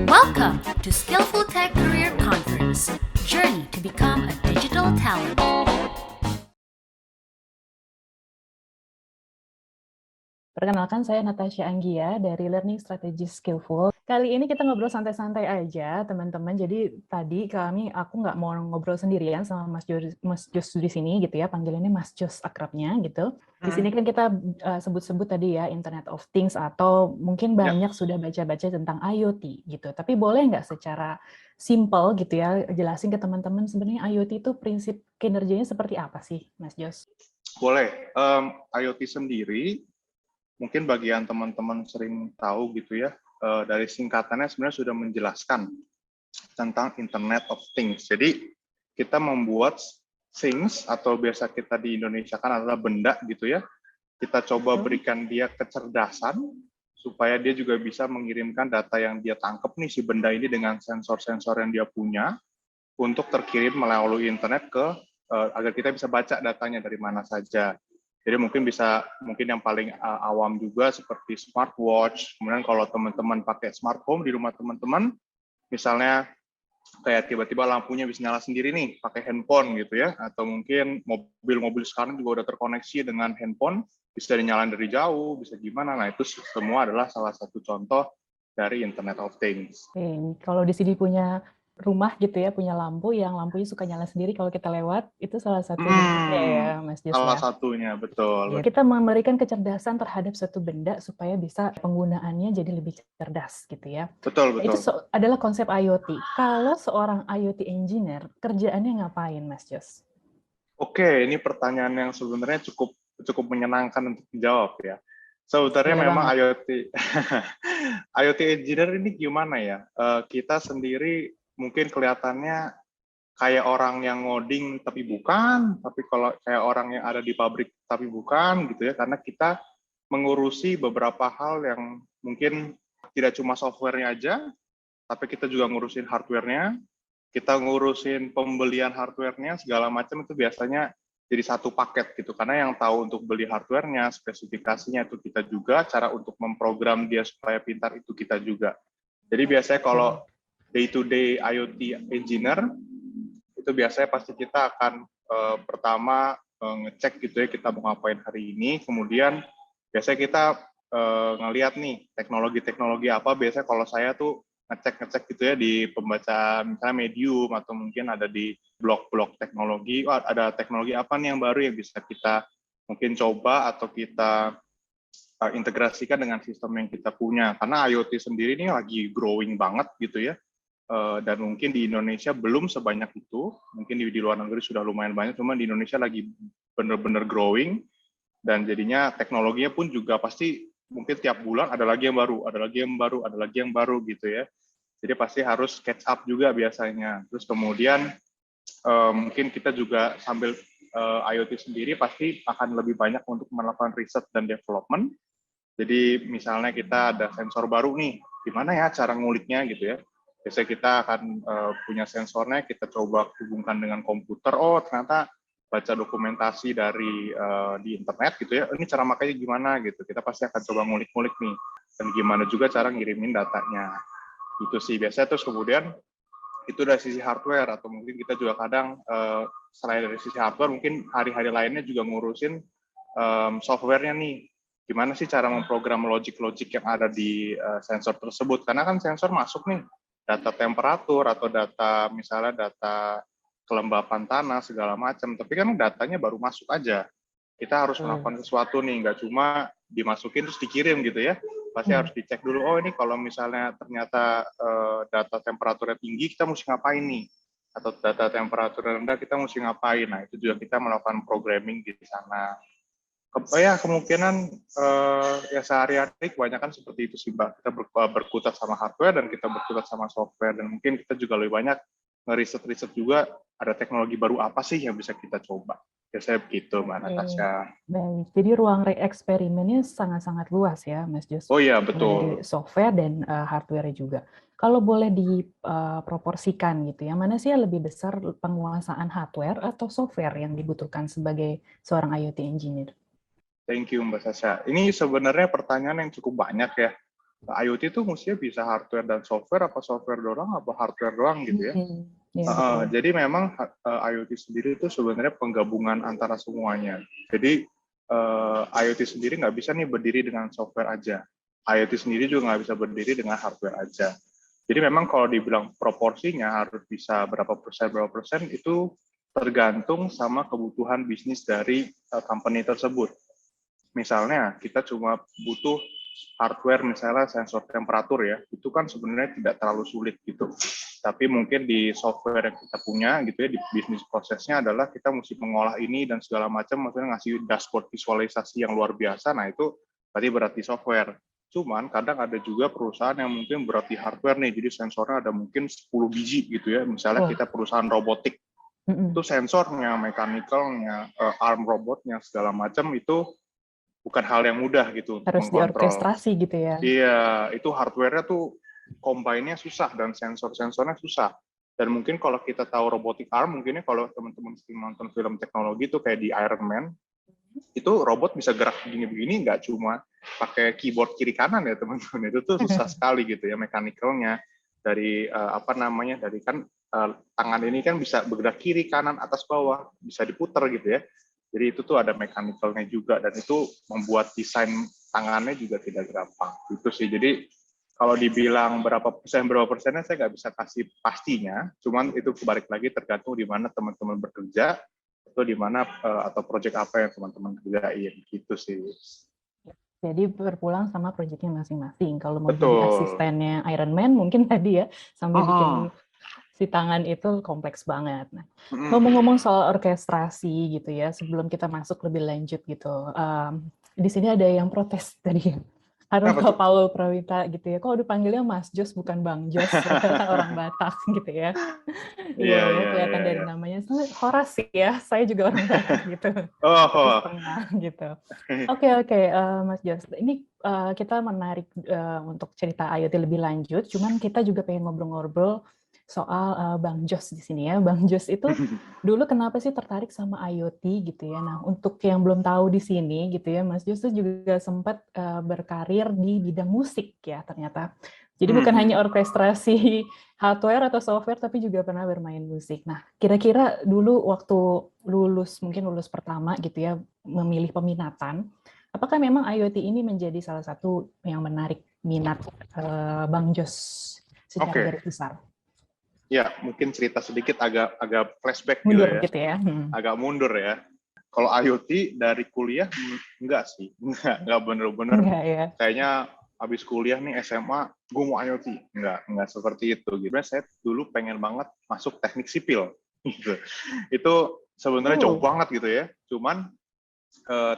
Welcome to Skillful Tech Career Conference, Journey to Become a Digital Talent. Perkenalkan, saya Natasha Anggia dari Learning Strategy Skillful. Kali ini kita ngobrol santai-santai aja, teman-teman. Jadi tadi aku nggak mau ngobrol sendirian sama Mas Jos di sini, gitu ya. Panggilannya Mas Jos akrabnya, gitu. Di sini kan kita sebut-sebut tadi ya, Internet of Things, atau mungkin banyak sudah baca-baca tentang IoT, gitu. Tapi boleh nggak secara simple, gitu ya, jelasin ke teman-teman sebenarnya IoT itu prinsip kinerjanya seperti apa sih, Mas Jos? Boleh. IoT sendiri, mungkin bagian teman-teman sering tahu gitu ya, dari singkatannya sebenarnya sudah menjelaskan tentang Internet of Things. Jadi kita membuat things, atau biasa kita di Indonesia kan adalah benda gitu ya, kita coba berikan dia kecerdasan supaya dia juga bisa mengirimkan data yang dia tangkap nih, si benda ini dengan sensor-sensor yang dia punya, untuk terkirim melalui internet agar kita bisa baca datanya dari mana saja. Jadi mungkin yang paling awam juga seperti smartwatch. Kemudian kalau teman-teman pakai smart home di rumah teman-teman, misalnya kayak tiba-tiba lampunya bisa nyala sendiri nih pakai handphone gitu ya, atau mungkin mobil-mobil sekarang juga udah terkoneksi dengan handphone, bisa dinyalain dari jauh, bisa gimana. Nah, itu semua adalah salah satu contoh dari Internet of Things. Kalau di sini punya rumah gitu ya, punya lampu yang lampunya suka nyala sendiri kalau kita lewat, itu salah satu bentuknya ya, Mas Jos. Salah satunya, betul. Kita memberikan kecerdasan terhadap suatu benda supaya bisa penggunaannya jadi lebih cerdas gitu ya. Betul. Itu adalah konsep IoT. Kalau seorang IoT engineer, kerjaannya ngapain, Mas Jos? Oke, ini pertanyaan yang sebenarnya cukup menyenangkan untuk dijawab ya. Sebenarnya memang IoT engineer ini gimana ya? Kita sendiri mungkin kelihatannya kayak orang yang ngoding tapi bukan, tapi kalau kayak orang yang ada di pabrik tapi bukan gitu ya, karena kita mengurusi beberapa hal yang mungkin tidak cuma software-nya aja, tapi kita juga ngurusin hardware-nya, kita ngurusin pembelian hardware-nya, segala macam itu biasanya jadi satu paket gitu, karena yang tahu untuk beli hardware-nya, spesifikasinya itu kita juga, cara untuk memprogram dia supaya pintar itu kita juga. Jadi biasanya kalau day-to-day IoT engineer, itu biasanya pasti kita akan pertama ngecek gitu ya, kita mau ngapain hari ini, kemudian biasanya kita ngelihat nih teknologi-teknologi apa. Biasanya kalau saya tuh ngecek gitu ya di pembaca misalnya Medium, atau mungkin ada di blog-blog teknologi, ada teknologi apa nih yang baru yang bisa kita mungkin coba atau kita integrasikan dengan sistem yang kita punya, karena IoT sendiri ini lagi growing banget gitu ya. Dan mungkin di Indonesia belum sebanyak itu, mungkin di luar negeri sudah lumayan banyak, cuma di Indonesia lagi benar-benar growing, dan jadinya teknologinya pun juga pasti mungkin tiap bulan ada lagi yang baru, ada lagi yang baru gitu ya. Jadi pasti harus catch up juga biasanya. Terus kemudian mungkin kita juga sambil IoT sendiri pasti akan lebih banyak untuk melakukan riset dan development. Jadi misalnya kita ada sensor baru nih, gimana ya cara nguliknya gitu ya. Biasanya kita akan punya sensornya, kita coba hubungkan dengan komputer, oh ternyata baca dokumentasi dari di internet gitu ya, ini cara makanya gimana gitu, kita pasti akan coba ngulik-ngulik nih, dan gimana juga cara ngirimin datanya, gitu sih biasanya. Terus kemudian itu dari sisi hardware, atau mungkin kita juga kadang selain dari sisi hardware, mungkin hari-hari lainnya juga ngurusin software-nya nih, gimana sih cara memprogram logic-logic yang ada di sensor tersebut, karena kan sensor masuk nih data temperatur atau data misalnya data kelembapan tanah segala macam, tapi kan datanya baru masuk aja. Kita harus melakukan sesuatu nih, nggak cuma dimasukin terus dikirim gitu ya. Pasti harus dicek dulu, oh ini kalau misalnya ternyata data temperaturnya tinggi, kita mesti ngapain nih? Atau data temperatur rendah, kita mesti ngapain? Nah, itu juga kita melakukan programming di sana. Ya kemungkinan ya sehari-hari kebanyakan seperti itu sih, Mbak. Kita berkutat sama hardware dan kita berkutat sama software, dan mungkin kita juga lebih banyak ngeriset-riset juga ada teknologi baru apa sih yang bisa kita coba. Biasanya begitu, Mbak Natasha. Baik, jadi ruang eksperimennya sangat-sangat luas ya, Mas Jos. Oh iya, Mulai betul. dari software dan hardware juga. Kalau boleh diproporsikan gitu ya, mana sih yang lebih besar penguasaan hardware atau software yang dibutuhkan sebagai seorang IoT engineer? Thank you, Mbak Sasha. Ini sebenarnya pertanyaan yang cukup banyak ya. IoT itu mestinya bisa hardware dan software, apa software doang, apa hardware doang gitu ya. Ya, betul. Jadi memang IoT sendiri itu sebenarnya penggabungan antara semuanya. Jadi IoT sendiri nggak bisa nih berdiri dengan software aja. IoT sendiri juga nggak bisa berdiri dengan hardware aja. Jadi memang kalau dibilang proporsinya harus bisa berapa persen itu tergantung sama kebutuhan bisnis dari company tersebut. Misalnya kita cuma butuh hardware, misalnya sensor temperatur ya, itu kan sebenarnya tidak terlalu sulit gitu. Tapi mungkin di software yang kita punya gitu ya, di bisnis prosesnya adalah kita mesti mengolah ini dan segala macam, maksudnya ngasih dashboard visualisasi yang luar biasa. Nah itu berarti software. Cuman kadang ada juga perusahaan yang mungkin berarti hardware nih, jadi sensornya ada mungkin 10 biji gitu ya. Misalnya kita perusahaan robotik, itu sensornya, mechanical-nya, arm robotnya segala macam itu bukan hal yang mudah gitu untuk Harus mengkontrol. diorkestrasi gitu ya. Iya, itu hardware-nya tuh combine-nya susah dan sensor-sensornya susah. Dan mungkin kalau kita tahu robotic arm, mungkinnya kalau teman-teman nonton film teknologi itu kayak di Iron Man, itu robot bisa gerak begini-begini, nggak cuma pakai keyboard kiri kanan ya teman-teman, itu tuh susah sekali gitu ya mechanical-nya. Dari dari kan tangan ini kan bisa bergerak kiri, kanan, atas, bawah, bisa diputar gitu ya. Jadi itu tuh ada mechanical-nya juga, dan itu membuat desain tangannya juga tidak gampang. Itu sih, jadi kalau dibilang berapa persennya saya nggak bisa kasih pastinya, cuman itu balik lagi tergantung di mana teman-teman bekerja, atau di mana atau proyek apa yang teman-teman kerjain, gitu sih. Jadi berpulang sama proyeknya masing-masing. Kalau mau Betul. jadi asistennya Iron Man, mungkin tadi ya, sampai bikin si tangan itu kompleks banget. Nah, ngomong-ngomong soal orkestrasi gitu ya, sebelum kita masuk lebih lanjut gitu, di sini ada yang protes tadi. Harus Pak Paul Prawita gitu ya. Kok dipanggilnya Mas Jos bukan Bang Jos, ternyata orang Batak gitu ya. Iya, kelihatan dari namanya. Horas sih ya, saya juga orang Batak gitu. Setengah gitu. Oke, Mas Jos. Ini kita menarik untuk cerita IoT lebih lanjut, cuman kita juga pengen ngobrol-ngobrol soal Bang Jos di sini ya. Bang Jos itu dulu kenapa sih tertarik sama IoT gitu ya? Nah, untuk yang belum tahu di sini gitu ya, Mas Jos juga sempat berkarir di bidang musik ya ternyata. Jadi bukan hanya orkestrasi hardware atau software, tapi juga pernah bermain musik. Nah, kira-kira dulu waktu mungkin lulus pertama gitu ya, memilih peminatan, apakah memang IoT ini menjadi salah satu yang menarik minat Bang Jos secara garis besar? Ya, mungkin cerita sedikit agak flashback mundur gitu ya. Agak mundur ya. Kalau IoT dari kuliah enggak sih, enggak bener-bener. Ya. Kayaknya habis kuliah nih SMA, gue mau IoT. Enggak seperti itu. Gitu. Saya dulu pengen banget masuk teknik sipil. Gitu. Itu sebenarnya jauh banget gitu ya. Cuman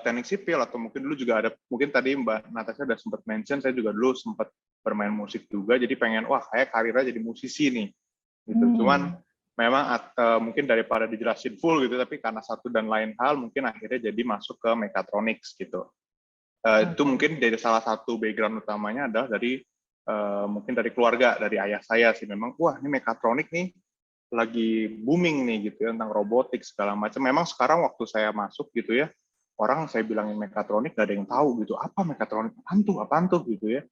teknik sipil atau mungkin dulu juga ada, mungkin tadi Mbak Natasha udah sempat mention, saya juga dulu sempat bermain musik juga. Jadi pengen, wah kayak karirnya jadi musisi nih. Gitu. Cuman memang mungkin daripada dijelasin full gitu, tapi karena satu dan lain hal mungkin akhirnya jadi masuk ke mechatronics gitu. Itu mungkin dari salah satu background utamanya adalah dari mungkin dari keluarga, dari ayah saya sih, memang wah ini mechatronics nih lagi booming nih gitu ya, tentang robotik segala macam. Memang sekarang waktu saya masuk gitu ya, orang saya bilangin mechatronics gak ada yang tahu gitu, apa mechatronics, apaan tuh gitu ya.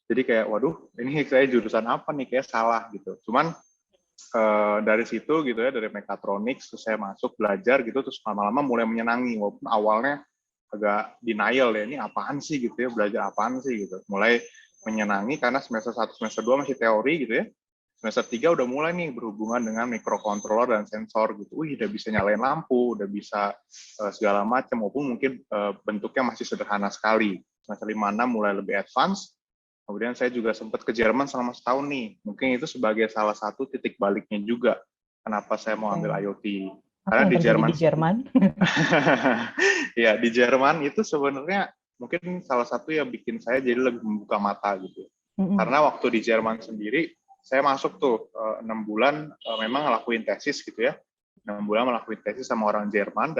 Jadi kayak waduh ini saya jurusan apa nih, kayak salah gitu. Cuman dari situ gitu ya, dari mechatronics terus saya masuk belajar gitu, terus lama-lama mulai menyenangi, walaupun awalnya agak denial ya, ini apaan sih gitu ya, belajar apaan sih gitu. Mulai menyenangi karena semester 1, semester 2 masih teori gitu ya. Semester 3 udah mulai nih berhubungan dengan microcontroller dan sensor gitu. Udah bisa nyalain lampu, udah bisa segala macam, walaupun mungkin bentuknya masih sederhana sekali. Semester 5-6 mulai lebih advance. Kemudian saya juga sempat ke Jerman selama setahun nih. Mungkin itu sebagai salah satu titik baliknya juga kenapa saya mau ambil IoT. Karena di Jerman. Ya, di Jerman itu sebenarnya mungkin salah satu yang bikin saya jadi lebih membuka mata gitu. Karena waktu di Jerman sendiri, saya masuk tuh 6 bulan memang ngelakuin tesis gitu ya. 6 bulan melakukan tesis sama orang Jerman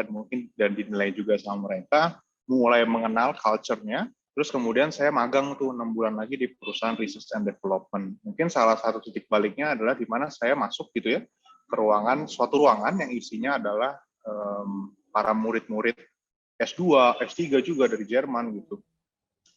dan dinilai juga sama mereka, mulai mengenal culture-nya. Terus kemudian saya magang tuh 6 bulan lagi di perusahaan research and development. Mungkin salah satu titik baliknya adalah di mana saya masuk gitu ya ke suatu ruangan yang isinya adalah para murid-murid S2, S3 juga dari Jerman gitu.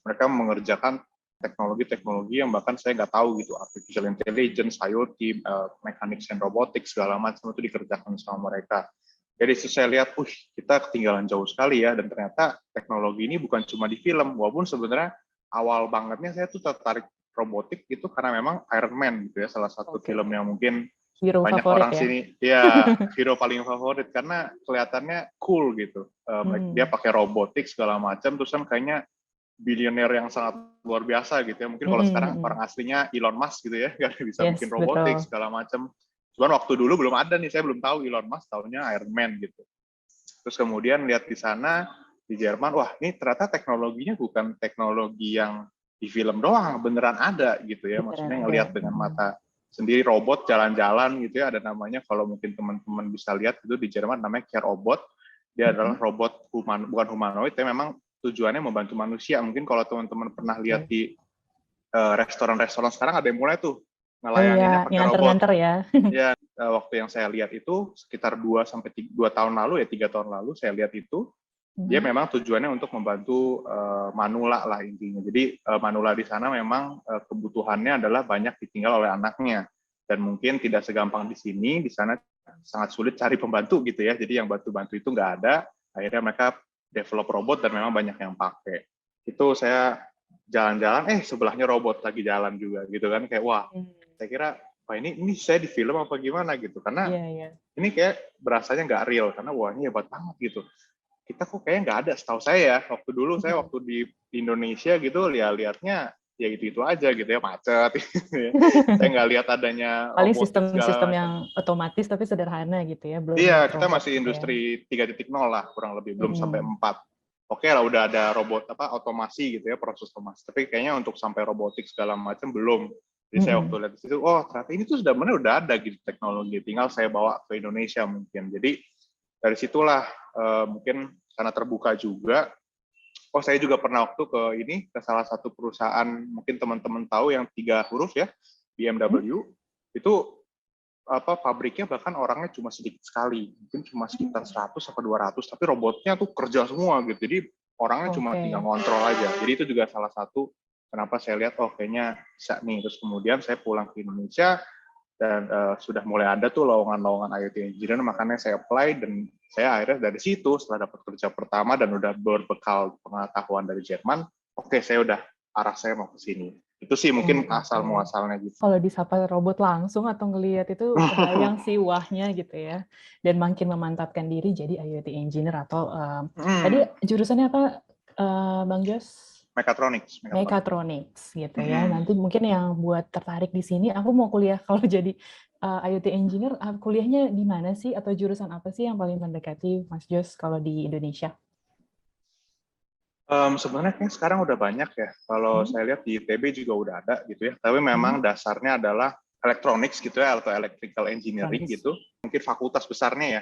Mereka mengerjakan teknologi-teknologi yang bahkan saya nggak tahu gitu, artificial intelligence, IoT, mechanics and robotics segala macam itu dikerjakan sama mereka. Jadi saya lihat, kita ketinggalan jauh sekali ya, dan ternyata teknologi ini bukan cuma di film, walaupun sebenarnya awal bangetnya saya tuh tertarik robotik itu karena memang Iron Man gitu ya, salah satu film yang mungkin Hero banyak favorit orang ya. sini, ya hero paling favorit karena kelihatannya cool gitu. Dia pakai robotik segala macam, terus kan kayaknya bilioner yang sangat luar biasa gitu ya. Mungkin kalau sekarang orang aslinya Elon Musk gitu ya, karena bisa Yes, bikin robotik betul. segala macam. Cuman waktu dulu belum ada nih, saya belum tahu Elon Musk, taunya Iron Man gitu. Terus kemudian lihat di sana di Jerman, wah ini ternyata teknologinya bukan teknologi yang di film doang, beneran ada gitu ya. Maksudnya ngelihat dengan mata sendiri, robot jalan-jalan gitu ya, ada namanya, kalau mungkin teman-teman bisa lihat itu di Jerman namanya Care-Robot. Dia adalah robot bukan humanoid, tapi memang tujuannya membantu manusia. Mungkin kalau teman-teman pernah lihat di restoran-restoran sekarang ada yang mulai tuh ngelayaninnya pakai robot. Nganter-nganter ya. Ya, waktu yang saya lihat itu sekitar 2 tahun lalu ya, 3 tahun lalu saya lihat itu, dia memang tujuannya untuk membantu manula lah intinya. Jadi manula di sana memang kebutuhannya adalah banyak ditinggal oleh anaknya, dan mungkin tidak segampang di sini. Di sana sangat sulit cari pembantu gitu ya. Jadi yang bantu-bantu itu nggak ada. Akhirnya mereka develop robot dan memang banyak yang pakai. Itu saya jalan-jalan, sebelahnya robot lagi jalan juga gitu kan, kayak wah, saya kira wah ini saya di film apa gimana gitu, karena ini kayak berasanya nggak real, karena wah ini hebat banget gitu. Kita kok kayaknya nggak ada, setahu saya ya, waktu dulu saya waktu di Indonesia gitu, lihatnya ya gitu aja gitu ya, macet gitu ya. Saya nggak lihat adanya Paling robotik segala sistem-sistem macam. yang otomatis tapi sederhana gitu ya, belum Iya, kita robot masih gitu ya. industri 3.0 lah, kurang lebih, belum sampai 4. Oke lah, udah ada robot otomasi gitu ya, proses otomasi. Tapi kayaknya untuk sampai robotik segala macam belum. Jadi saya waktu lihat di situ, ternyata ini tuh sebenarnya udah ada gitu teknologi, tinggal saya bawa ke Indonesia mungkin. Jadi dari situlah mungkin karena terbuka juga. Saya juga pernah waktu ke salah satu perusahaan, mungkin teman-teman tahu yang 3 huruf ya, BMW. Itu pabriknya bahkan orangnya cuma sedikit sekali, mungkin cuma sekitar 100 atau 200, tapi robotnya tuh kerja semua gitu. Jadi orangnya cuma tinggal ngontrol aja. Jadi itu juga salah satu kenapa saya lihat kayaknya bisa nih. Terus kemudian saya pulang ke Indonesia dan sudah mulai ada tuh lowongan-lowongan IoT engineer, makanya saya apply, dan saya akhirnya dari situ setelah dapat kerja pertama dan udah berbekal pengetahuan dari Jerman, saya udah arah saya mau ke sini. Itu sih mungkin asal muasalnya gitu. Kalau disapa robot langsung atau ngelihat itu kebayang sih wahnya gitu ya. Dan makin memantapkan diri jadi IoT engineer atau tadi jurusannya apa Bang Jos? Mechatronics gitu ya. Nanti mungkin yang buat tertarik di sini, aku mau kuliah kalau jadi IoT engineer, kuliahnya di mana sih atau jurusan apa sih yang paling mendekati Mas Jos kalau di Indonesia? Sebenarnya kan sekarang udah banyak ya. Kalau saya lihat di ITB juga udah ada gitu ya. Tapi memang dasarnya adalah electronics gitu ya, atau electrical engineering gitu. Mungkin fakultas besarnya ya.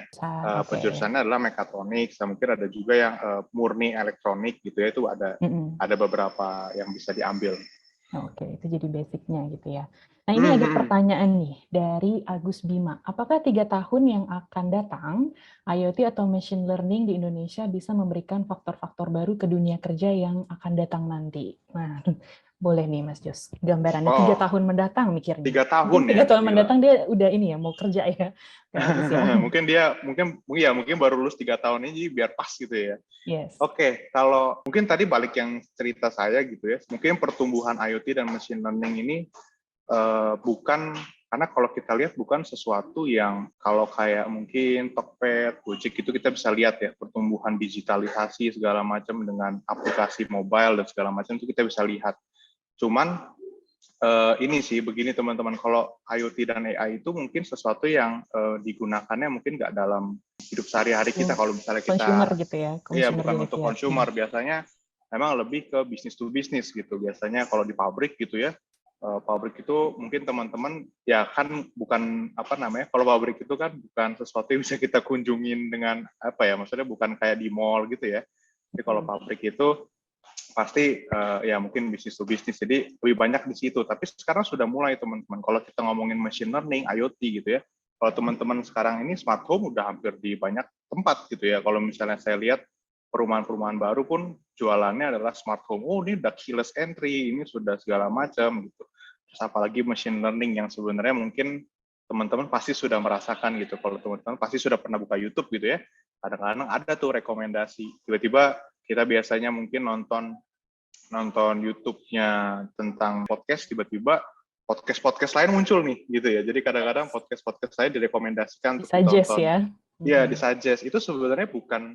Penjurusannya adalah mechatronics. Mungkin ada juga yang murni elektronik gitu ya. Itu ada beberapa yang bisa diambil. Oke, itu jadi basicnya gitu ya. Nah ini ada pertanyaan nih dari Agus Bima. Apakah 3 tahun yang akan datang, IoT atau machine learning di Indonesia bisa memberikan faktor-faktor baru ke dunia kerja yang akan datang nanti? Nah, boleh nih Mas Jos, gambarannya 3 tahun mendatang mikirnya. 3 tahun ya? 3 tahun mendatang dia udah ini ya, mau kerja ya. Mungkin baru lulus 3 tahun ini, biar pas gitu ya. Yes. Oke, kalau mungkin tadi balik yang cerita saya gitu ya, mungkin pertumbuhan IoT dan machine learning ini bukan, karena kalau kita lihat bukan sesuatu yang kalau kayak mungkin Tokped, Gojek itu kita bisa lihat ya, pertumbuhan digitalisasi segala macam dengan aplikasi mobile dan segala macam itu kita bisa lihat. Cuman ini sih begini teman-teman, kalau IoT dan AI itu mungkin sesuatu yang digunakannya mungkin nggak dalam hidup sehari-hari kita. Kalau misalnya kita consumer gitu ya. Iya, bukan untuk consumer, biasanya memang lebih ke bisnis to bisnis gitu. Biasanya kalau di pabrik gitu ya, pabrik itu mungkin teman-teman ya kan bukan kalau pabrik itu kan bukan sesuatu yang bisa kita kunjungin dengan maksudnya bukan kayak di mall gitu ya. Jadi kalau pabrik itu pasti ya mungkin bisnis to bisnis, jadi lebih banyak di situ. Tapi sekarang sudah mulai teman-teman, kalau kita ngomongin machine learning, IoT gitu ya, kalau teman-teman sekarang ini smart home udah hampir di banyak tempat gitu ya. Kalau misalnya saya lihat perumahan-perumahan baru pun jualannya adalah smart home. Oh, ini udah keyless entry, ini sudah segala macam gitu. Terus apalagi machine learning yang sebenarnya mungkin teman-teman pasti sudah merasakan gitu. Kalau teman-teman pasti sudah pernah buka YouTube gitu ya. Kadang-kadang ada tuh rekomendasi. Tiba-tiba kita biasanya mungkin nonton YouTube-nya tentang podcast, tiba-tiba podcast lain muncul nih gitu ya. Jadi kadang-kadang podcast saya direkomendasikan untuk Suggest ditonton. ya. Iya, disuggest. Itu sebenarnya bukan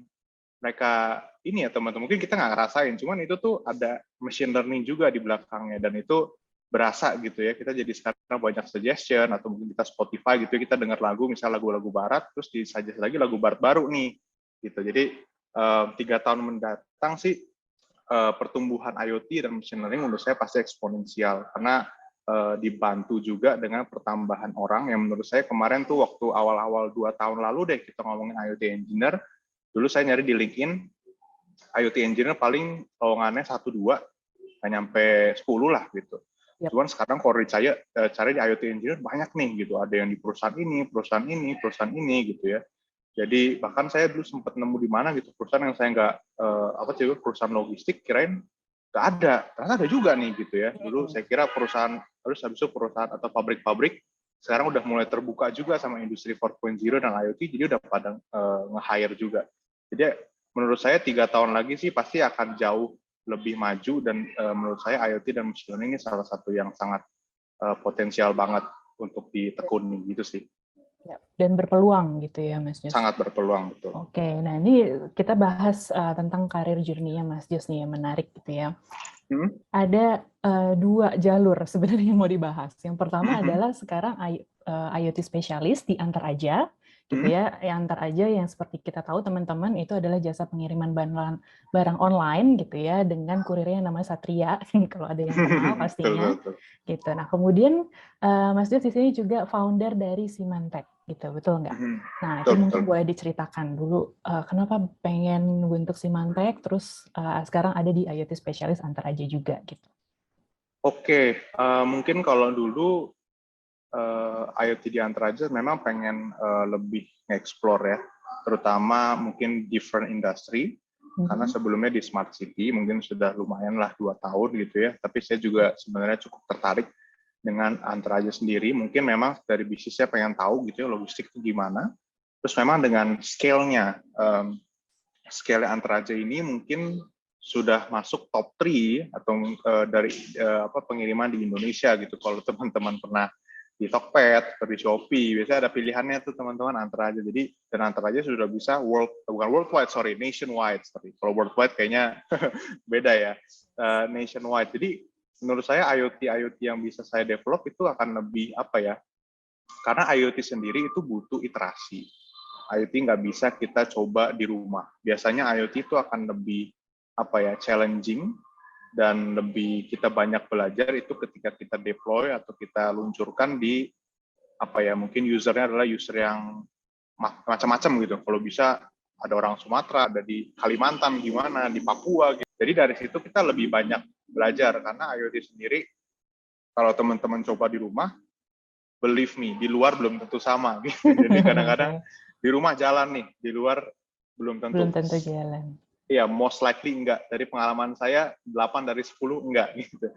mereka ini ya teman-teman, mungkin kita nggak ngerasain, cuman itu tuh ada machine learning juga di belakangnya, dan itu berasa gitu ya, kita jadi sekarang banyak suggestion, atau mungkin kita Spotify gitu ya, kita dengar lagu, misalnya lagu-lagu barat, terus disuggest lagi lagu barat baru nih, gitu. Jadi 3 tahun mendatang sih, pertumbuhan IoT dan machine learning menurut saya pasti eksponensial, karena dibantu juga dengan pertambahan orang, yang menurut saya kemarin tuh waktu awal-awal 2 tahun lalu deh, kita ngomongin IoT engineer. Dulu saya nyari di LinkedIn, IoT engineer paling lowongannya 1-2, nggak nyampe 10 lah gitu. Yep. Cuman sekarang kalau cari di IoT engineer banyak nih gitu, ada yang di perusahaan ini gitu ya. Jadi bahkan saya dulu sempat nemu di mana gitu perusahaan yang saya nggak perusahaan logistik, kirain nggak ada, ternyata ada juga nih gitu ya. Dulu saya kira perusahaan, terus habis itu perusahaan atau pabrik-pabrik sekarang udah mulai terbuka juga sama industri 4.0 dan IoT, jadi udah pada nge-hire juga. Jadi menurut saya 3 tahun lagi sih pasti akan jauh lebih maju, dan menurut saya IoT dan machine learning ini salah satu yang sangat potensial banget untuk ditekuni gitu sih. Dan berpeluang gitu ya Mas Jos. Sangat berpeluang, betul. Oke, nah ini kita bahas tentang karir journey-nya Mas Jos nih yang menarik gitu ya. Ada 2 jalur sebenarnya yang mau dibahas. Yang pertama adalah sekarang IoT spesialis di Antar Aja gitu ya. Antar Aja yang seperti kita tahu teman-teman itu adalah jasa pengiriman barang online gitu ya, dengan kurirnya yang namanya Satria kalau ada yang kenal pastinya. Betul. Gitu. Nah, kemudian Mas Jos di sini juga founder dari Symantec gitu, betul nggak? Nah, itu mungkin boleh diceritakan dulu kenapa pengen bentuk Symantec, terus sekarang ada di IoT spesialis Antar Aja juga gitu. Oke, mungkin kalau dulu IoT di Antar Aja memang pengen lebih nge-explore ya, terutama mungkin different industry, karena sebelumnya di Smart City mungkin sudah lumayan lah 2 tahun gitu ya, tapi saya juga sebenarnya cukup tertarik dengan Antar Aja sendiri. Mungkin memang dari bisnisnya pengen tahu gitu ya, logistik itu gimana, terus memang dengan scale-nya Antar Aja ini mungkin sudah masuk top 3 atau dari pengiriman di Indonesia gitu. Kalau teman-teman pernah di Tokped, di Shopee, biasanya ada pilihannya tuh teman-teman Antar Aja. Jadi dan Antar Aja sudah bisa nationwide. Kalau worldwide kayaknya beda ya, nationwide. Jadi menurut saya IoT yang bisa saya develop itu akan lebih karena IoT sendiri itu butuh iterasi. IoT nggak bisa kita coba di rumah. Biasanya IoT itu akan lebih challenging, dan lebih kita banyak belajar itu ketika kita deploy atau kita luncurkan di mungkin usernya adalah user yang macam-macam gitu. Kalau bisa ada orang Sumatera, ada di Kalimantan gimana, di Papua gitu. Jadi dari situ kita lebih banyak belajar, karena IoT sendiri kalau teman-teman coba di rumah, believe me, di luar belum tentu sama gitu. Jadi kadang-kadang di rumah jalan nih, di luar belum tentu jalan. Iya, most likely enggak. Dari pengalaman saya, 8 dari 10 enggak gitu.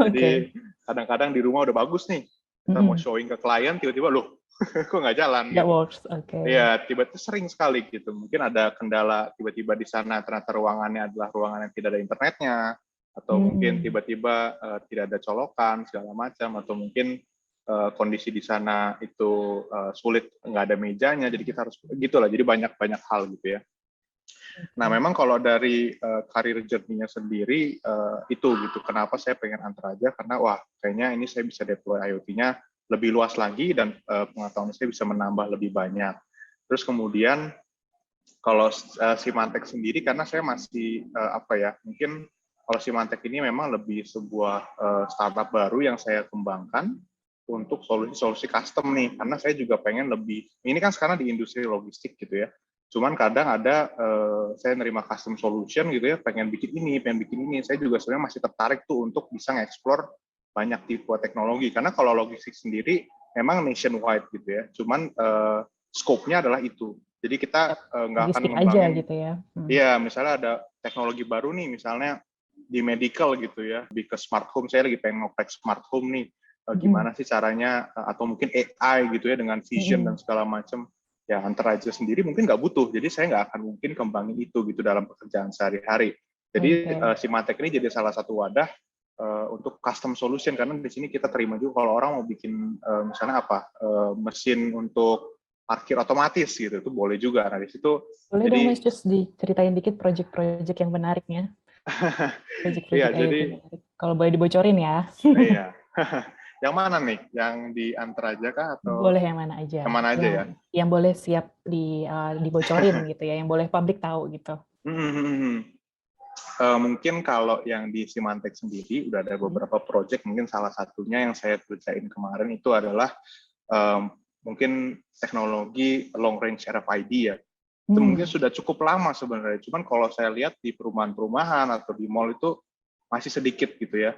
Jadi kadang-kadang di rumah udah bagus nih, kita mau showing ke klien, tiba-tiba loh, kok nggak jalan? That gitu. works, Iya, tiba-tiba sering sekali gitu. Mungkin ada kendala tiba-tiba di sana ternyata ruangannya adalah ruangan yang tidak ada internetnya, atau mungkin tiba-tiba tidak ada colokan segala macam, atau mungkin kondisi di sana itu sulit, nggak ada mejanya, jadi kita harus gitulah. Jadi banyak hal gitu ya. Nah, memang kalau dari karir journey-nya sendiri itu gitu. Kenapa saya pengen Antar Aja? Karena kayaknya ini saya bisa deploy IoT-nya lebih luas lagi, dan pengetahuan saya bisa menambah lebih banyak. Terus kemudian kalau Symantec sendiri, karena saya masih mungkin kalau Symantec ini memang lebih sebuah startup baru yang saya kembangkan untuk solusi custom nih. Karena saya juga pengen lebih, ini kan sekarang di industri logistik gitu ya. Cuman kadang ada saya nerima custom solution gitu ya, pengen bikin ini. Saya juga sebenarnya masih tertarik tuh untuk bisa nge-explore banyak tipe teknologi. Karena kalau logistik sendiri memang nationwide gitu ya. Cuman scope-nya adalah itu. Jadi kita nggak akan logistik aja ngembangin. gitu ya. Iya, misalnya ada teknologi baru nih, misalnya di medical gitu ya, lebih ke smart home. Saya lagi pengen ngoprek smart home nih. Gimana sih caranya, atau mungkin AI gitu ya, dengan vision dan segala macam. Ya, Anteraja sendiri mungkin nggak butuh, jadi saya nggak akan mungkin kembangin itu gitu dalam pekerjaan sehari-hari. Jadi Simantek ini jadi salah satu wadah untuk custom solution, karena di sini kita terima juga kalau orang mau bikin misalnya mesin untuk parkir otomatis gitu, itu boleh juga. Nah di situ boleh jadi dong Mas Jus diceritain dikit project-project yang menariknya. Project-project iya, IoT jadi menarik. Kalau boleh dibocorin ya. iya. Yang mana nih? Yang di Anteraja kah atau Boleh yang mana aja. yang mana aja ya? Yang boleh siap dibocorin gitu ya, yang boleh publik tahu gitu. Mungkin kalau yang di Simantek sendiri udah ada beberapa project, mungkin salah satunya yang saya kerjain kemarin itu adalah mungkin teknologi long range RFID ya. Itu mungkin sudah cukup lama sebenarnya. Cuman kalau saya lihat di perumahan-perumahan atau di mall itu masih sedikit gitu ya.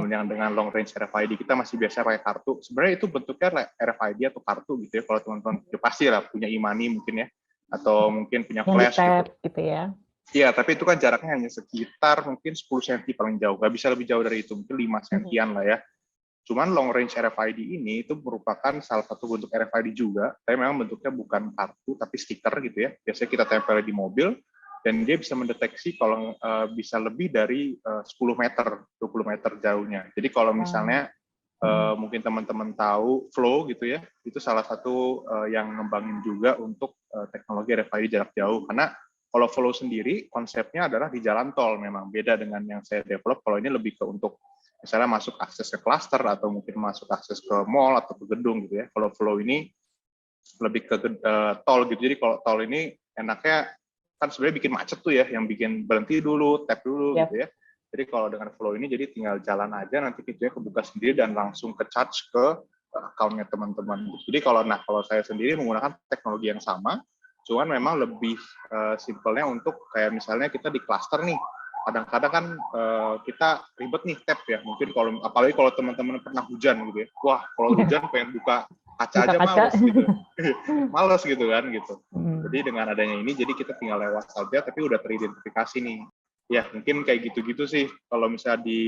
Yang dengan long range RFID kita masih biasa pakai kartu. Sebenarnya itu bentuknya RFID atau kartu gitu ya. Kalau teman-teman ya pasti lah punya e-money mungkin ya, atau mungkin punya yang flash gitu ya. Iya, tapi itu kan jaraknya hanya sekitar mungkin 10 cm paling jauh. Nggak bisa lebih jauh dari itu, mungkin 5 cm lah ya. Cuman long range RFID ini itu merupakan salah satu bentuk RFID juga, tapi memang bentuknya bukan kartu, tapi stiker gitu ya. Biasanya kita tempel di mobil, dan dia bisa mendeteksi kalau bisa lebih dari 10 meter, 20 meter jauhnya. Jadi kalau misalnya mungkin teman-teman tahu Flow gitu ya, itu salah satu yang ngembangin juga untuk teknologi RFID jarak jauh. Karena kalau Flow sendiri konsepnya adalah di jalan tol, memang beda dengan yang saya develop. Kalau ini lebih ke untuk misalnya masuk akses ke cluster atau mungkin masuk akses ke mall atau ke gedung gitu ya. Kalau Flow ini lebih ke tol gitu. Jadi kalau tol ini enaknya kan sebenarnya bikin macet tuh ya, yang bikin berhenti dulu, tap dulu gitu ya. Jadi kalau dengan Flow ini jadi tinggal jalan aja, nanti pintunya kebuka sendiri dan langsung ke charge ke account-nya teman-teman. Jadi kalau saya sendiri menggunakan teknologi yang sama, cuman memang lebih simpelnya untuk kayak misalnya kita di cluster nih, kadang-kadang kan kita ribet nih tap ya, mungkin kalau apalagi kalau teman-teman pernah hujan gitu ya, wah kalau hujan pengen buka kaca aja males gitu, males gitu kan gitu. Jadi dengan adanya ini, jadi kita tinggal lewat saja, tapi udah teridentifikasi nih. Ya mungkin kayak gitu-gitu sih kalau misalnya di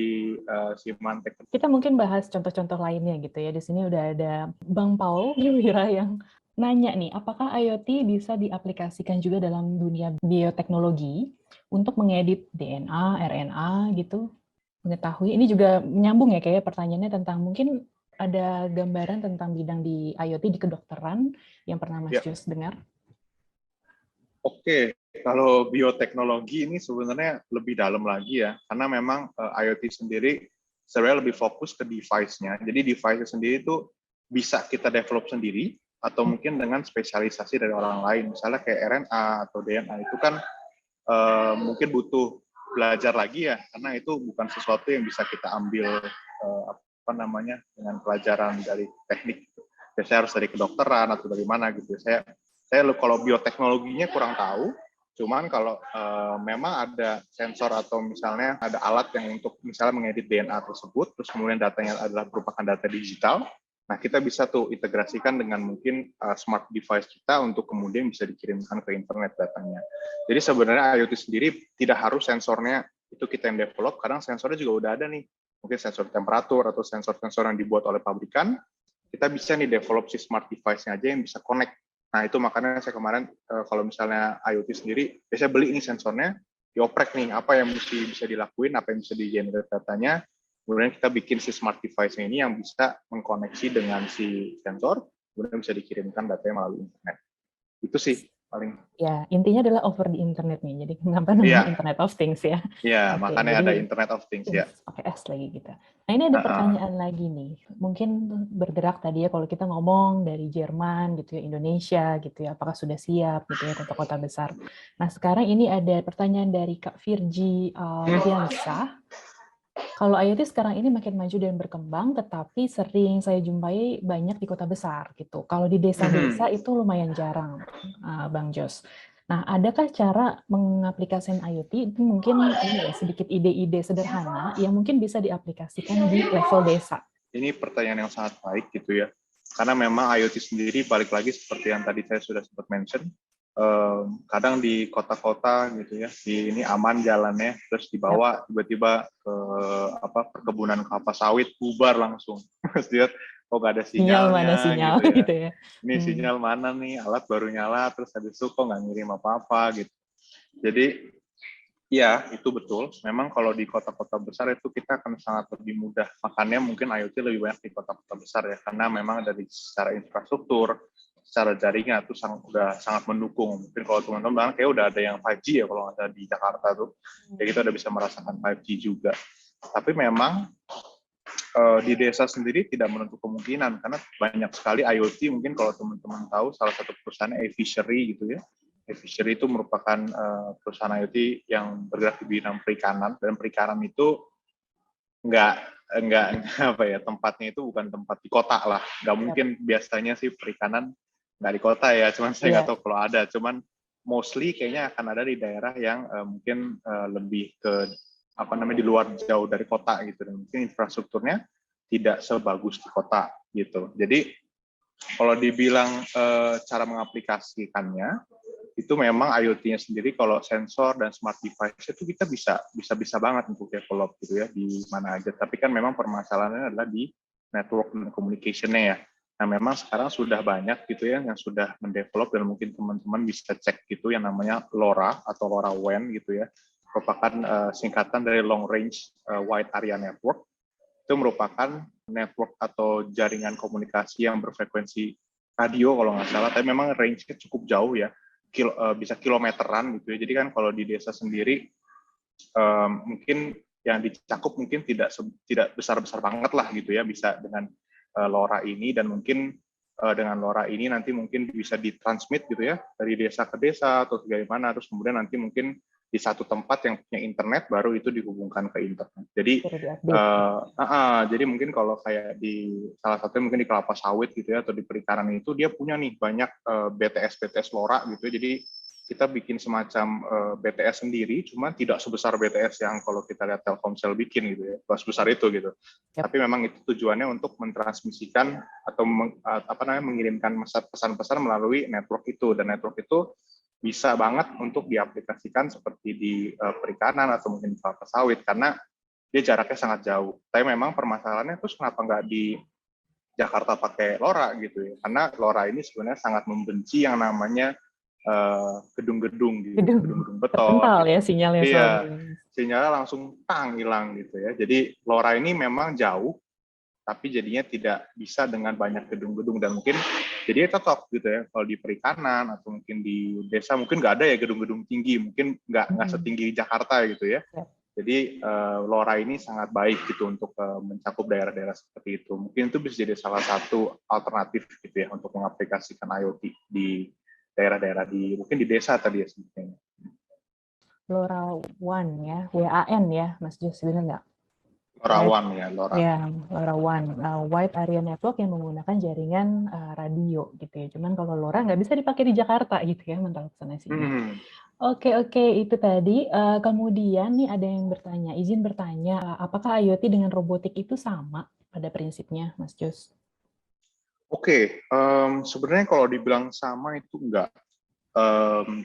Simantek. Kita mungkin bahas contoh-contoh lainnya gitu ya. Di sini udah ada Bang Paul Wira yang nanya nih, apakah IoT bisa diaplikasikan juga dalam dunia bioteknologi untuk mengedit DNA, RNA gitu? Mengetahui, ini juga menyambung ya kayak pertanyaannya tentang mungkin ada gambaran tentang bidang di IoT di kedokteran yang pernah Mas Jus dengar? Oke, kalau bioteknologi ini sebenarnya lebih dalam lagi ya, karena memang IoT sendiri sebenarnya lebih fokus ke device-nya. Jadi device-nya sendiri itu bisa kita develop sendiri, atau mungkin dengan spesialisasi dari orang lain. Misalnya kayak RNA atau DNA itu kan mungkin butuh belajar lagi ya, karena itu bukan sesuatu yang bisa kita ambil dengan pelajaran dari teknik. Biasanya harus dari kedokteran atau dari mana gitu. Saya kalau bioteknologinya kurang tahu, cuman kalau memang ada sensor atau misalnya ada alat yang untuk misalnya mengedit DNA tersebut, terus kemudian datanya adalah merupakan data digital, nah kita bisa tuh integrasikan dengan mungkin smart device kita untuk kemudian bisa dikirimkan ke internet datanya. Jadi sebenarnya IoT sendiri tidak harus sensornya itu kita yang develop, kadang sensornya juga udah ada nih, mungkin sensor temperatur atau sensor-sensor yang dibuat oleh pabrikan, kita bisa nih develop si smart device-nya aja yang bisa connect. Nah itu makanya saya kemarin kalau misalnya IoT sendiri, biasanya beli ini sensornya, dioprek nih apa yang mesti bisa dilakuin, apa yang bisa di-generate datanya, kemudian kita bikin si smart device ini yang bisa mengkoneksi dengan si sensor, kemudian bisa dikirimkan datanya melalui internet. Itu sih paling. Ya, intinya adalah over the internet nih. Jadi kenapa namanya Internet of Things ya? Iya, makanya ada Internet of Things ya. Pakai S lagi gitu. Nah ini ada pertanyaan lagi nih. Mungkin bergerak tadi ya kalau kita ngomong dari Jerman gitu ya, Indonesia gitu ya, apakah sudah siap gitu ya kota-kota besar. Nah sekarang ini ada pertanyaan dari Kak Virgi Diansa. Kalau IoT sekarang ini makin maju dan berkembang, tetapi sering saya jumpai banyak di kota besar gitu. Kalau di desa-desa itu lumayan jarang, Bang Jos. Nah, adakah cara mengaplikasikan IoT itu mungkin ini ya, sedikit ide-ide sederhana yang mungkin bisa diaplikasikan di level desa? Ini pertanyaan yang sangat baik gitu ya. Karena memang IoT sendiri balik lagi seperti yang tadi saya sudah sempat mention, kadang di kota-kota gitu ya, di ini aman jalannya, terus dibawa tiba-tiba ke perkebunan kelapa sawit, bubar langsung. Terus lihat, oh nggak ada Sinyal mana sinyalnya sinyal gitu ya. gitu ya. Ini sinyal mana nih, alat baru nyala, terus habis itu kok nggak ngirim apa-apa gitu. Jadi ya itu betul. Memang kalau di kota-kota besar itu kita akan sangat lebih mudah. Makanya mungkin IoT lebih banyak di kota-kota besar ya, karena memang dari secara infrastruktur, secara jaringan itu udah sangat mendukung. Mungkin kalau teman-teman kayak udah ada yang 5G ya kalau ada di Jakarta tuh, ya kita udah bisa merasakan 5G juga. Tapi memang di desa sendiri tidak menutup kemungkinan karena banyak sekali IoT. Mungkin kalau teman-teman tahu salah satu perusahaannya eFishery gitu ya. eFishery itu merupakan perusahaan IoT yang bergerak di bidang perikanan, dan perikanan itu nggak apa ya, tempatnya itu bukan tempat di kota lah. Nggak mungkin biasanya sih perikanan nggak di kota ya. Cuman saya nggak tahu kalau ada. Cuman mostly kayaknya akan ada di daerah yang mungkin lebih ke di luar jauh dari kota gitu, dan mungkin infrastrukturnya tidak sebagus di kota gitu. Jadi kalau dibilang cara mengaplikasikannya itu memang IoT-nya sendiri, kalau sensor dan smart device itu kita bisa banget untuk develop gitu ya di mana aja. Tapi kan memang permasalahannya adalah di network dan communication-nya ya. Nah memang sekarang sudah banyak gitu ya yang sudah mendevelop, dan mungkin teman-teman bisa cek gitu yang namanya LoRa atau LoRaWAN gitu ya. Merupakan singkatan dari Long Range Wide Area Network. Itu merupakan network atau jaringan komunikasi yang berfrekuensi radio kalau nggak salah, tapi memang range-nya cukup jauh ya, bisa kilometeran gitu ya. Jadi kan kalau di desa sendiri mungkin yang dicakup mungkin tidak besar-besar banget lah gitu ya, bisa dengan LoRa ini, dan mungkin dengan LoRa ini nanti mungkin bisa ditransmit gitu ya dari desa ke desa atau bagaimana, terus kemudian nanti mungkin di satu tempat yang punya internet baru itu dihubungkan ke internet. Jadi jadi mungkin kalau kayak di salah satunya mungkin di kelapa sawit gitu ya, atau di perikanan itu dia punya nih banyak BTS LoRa gitu ya. Jadi kita bikin semacam BTS sendiri, cuman tidak sebesar BTS yang kalau kita lihat Telkomsel bikin gitu ya, sebesar itu gitu. Tapi memang itu tujuannya untuk mentransmisikan atau mengirimkan pesan-pesan melalui network itu, dan network itu bisa banget untuk diaplikasikan seperti di perikanan atau mungkin di kelapa sawit karena dia jaraknya sangat jauh. Tapi memang permasalahannya terus kenapa nggak di Jakarta pakai LoRa gitu ya? Karena LoRa ini sebenarnya sangat membenci yang namanya gedung-gedung gitu, gedung-gedung beton. Terpental ya sinyalnya. Iya, sinyalnya langsung hilang gitu ya. Jadi LoRa ini memang jauh, tapi jadinya tidak bisa dengan banyak gedung-gedung, dan mungkin jadinya cocok gitu ya kalau di perikanan atau mungkin di desa mungkin nggak ada ya gedung-gedung tinggi, mungkin nggak setinggi Jakarta gitu ya. Jadi LoRa ini sangat baik gitu untuk mencakup daerah-daerah seperti itu. Mungkin itu bisa jadi salah satu alternatif gitu ya untuk mengaplikasikan IoT di daerah-daerah mungkin di desa tadi ya sebetulnya. LoRaWAN ya, WAN ya, Mas Jus, benar nggak? LoRaWAN ya, LoRa. Ya, LoRaWAN, Wide Area Network yang menggunakan jaringan radio gitu ya. Cuman kalau LoRa nggak bisa dipakai di Jakarta gitu ya, mental sana sini. Oke, itu tadi. Kemudian nih ada yang izin bertanya, apakah IoT dengan robotik itu sama pada prinsipnya, Mas Jus? Oke, sebenarnya kalau dibilang sama itu enggak.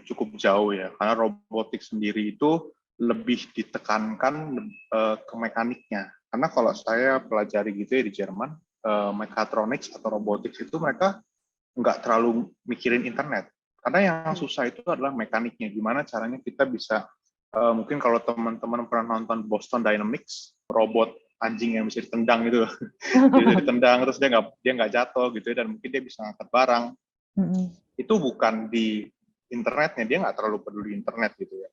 Cukup jauh ya, karena robotik sendiri itu lebih ditekankan ke mekaniknya. Karena kalau saya pelajari gitu ya di Jerman, mechatronics atau robotics itu mereka nggak terlalu mikirin internet. Karena yang susah itu adalah mekaniknya. Gimana caranya kita bisa, mungkin kalau teman-teman pernah nonton Boston Dynamics, robot anjing yang bisa ditendang gitu. Dia bisa ditendang, terus dia nggak jatuh gitu ya, dan mungkin dia bisa ngangkat barang. Itu bukan di internetnya, dia nggak terlalu peduli internet gitu ya.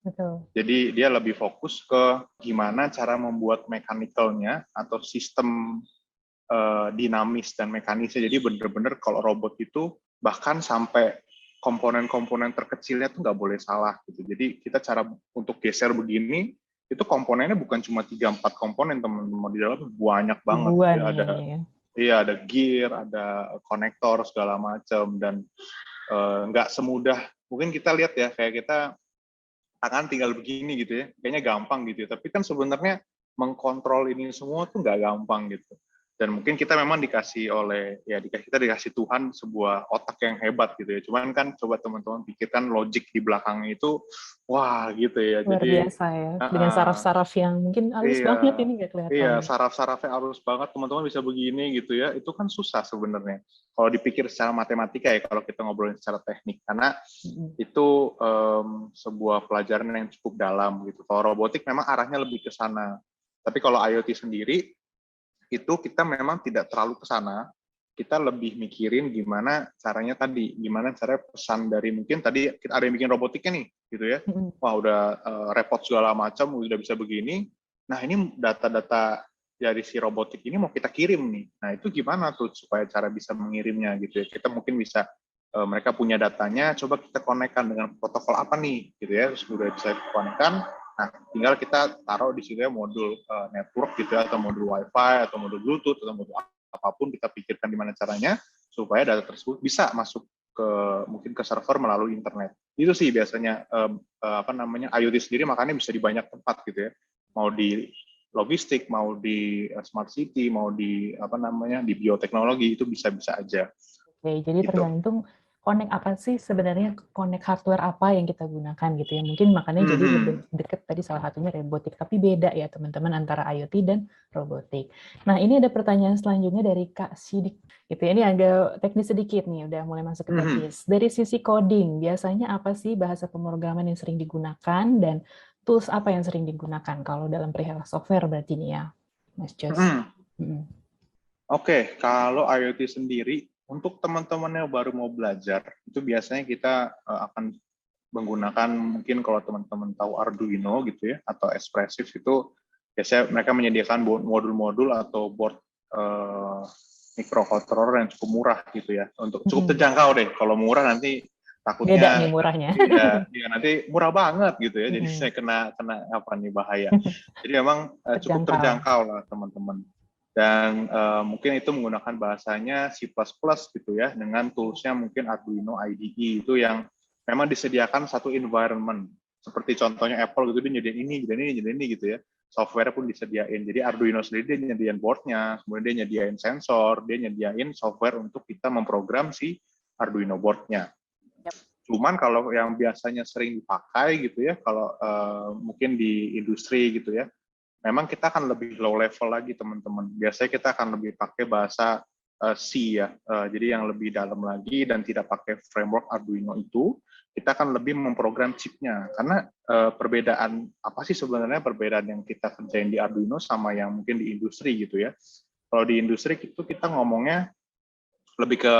Betul. Jadi dia lebih fokus ke gimana cara membuat mechanical-nya atau sistem dinamis dan mekanisnya. Jadi benar-benar kalau robot itu bahkan sampai komponen-komponen terkecilnya tuh nggak boleh salah gitu. Jadi kita cara untuk geser begini, itu komponennya bukan cuma 3-4 komponen, teman-teman, di dalam banyak banget. Iya, ada gear, ada konektor segala macam, dan nggak semudah mungkin kita lihat ya, kayak kita tangan tinggal begini gitu ya, kayaknya gampang gitu ya, tapi kan sebenarnya mengkontrol ini semua tuh nggak gampang gitu. Dan mungkin kita memang kita dikasih Tuhan sebuah otak yang hebat gitu ya. Cuman kan coba teman-teman pikirkan logik di belakangnya itu, wah gitu ya. Luar Jadi, biasa ya. Dengan uh-uh. saraf-saraf yang mungkin halus banget Iya, ini nggak iya, kelihatan. saraf-sarafnya halus banget, teman-teman bisa begini gitu ya, itu kan susah sebenarnya. Kalau dipikir secara matematika ya, kalau kita ngobrolin secara teknik, karena itu sebuah pelajaran yang cukup dalam gitu. Kalau robotik memang arahnya lebih ke sana. Tapi kalau IoT sendiri, itu kita memang tidak terlalu ke sana. Kita lebih mikirin gimana caranya pesan dari mungkin tadi ada yang bikin robotiknya nih, gitu ya. Wah udah repot segala macam, udah bisa begini. Nah ini data-data dari si robotik ini mau kita kirim nih. Nah itu gimana tuh supaya cara bisa mengirimnya gitu ya. Kita mungkin bisa mereka punya datanya, coba kita konekkan dengan protokol apa nih, gitu ya. Terus udah bisa konekkan. Nah, tinggal kita taruh di situ ya modul network gitu ya, atau modul WiFi, atau modul Bluetooth, atau modul apapun kita pikirkan gimana caranya supaya data tersebut bisa masuk ke mungkin ke server melalui internet. Itu sih biasanya IoT sendiri makanya bisa di banyak tempat gitu ya. Mau di logistik, mau di smart city, mau di di bioteknologi itu bisa-bisa aja. Oke, jadi Gitu. tergantung connect apa sih sebenarnya, connect hardware apa yang kita gunakan gitu ya. Mungkin makanya jadi lebih deket tadi salah satunya robotik, tapi beda ya teman-teman antara IoT dan robotik. Nah ini ada pertanyaan selanjutnya dari Kak Sidik. Gitu ya, ini agak teknis sedikit nih, udah mulai masuk ke teknis. Dari sisi coding, biasanya apa sih bahasa pemrograman yang sering digunakan dan tools apa yang sering digunakan kalau dalam perihal software berarti nih ya, Mas Jos? Oke, kalau IoT sendiri, untuk teman-teman yang baru mau belajar, itu biasanya kita akan menggunakan, mungkin kalau teman-teman tahu Arduino gitu ya, atau Espressif itu, biasanya mereka menyediakan modul-modul atau board microcontroller yang cukup murah gitu ya, untuk cukup terjangkau deh. Kalau murah nanti takutnya beda nih murahnya. Iya, nanti murah banget gitu ya, jadi saya kena apa nih bahaya. Jadi memang cukup terjangkau lah teman-teman. Dan mungkin itu menggunakan bahasanya C++ gitu ya, dengan toolsnya mungkin Arduino IDE itu yang memang disediakan satu environment. Seperti contohnya Apple gitu, dia nyediain ini gitu ya. Software pun disediain. Jadi Arduino sendiri dia nyediain boardnya, kemudian dia nyediain sensor, dia nyediain software untuk kita memprogram si Arduino boardnya. Cuman kalau yang biasanya sering dipakai gitu ya, kalau mungkin di industri gitu ya, memang kita akan lebih low level lagi teman-teman. Biasanya kita akan lebih pakai bahasa C ya, jadi yang lebih dalam lagi dan tidak pakai framework Arduino itu, kita akan lebih memprogram chipnya. Karena perbedaan apa sih sebenarnya perbedaan yang kita kerjain di Arduino sama yang mungkin di industri gitu ya. Kalau di industri itu kita ngomongnya lebih ke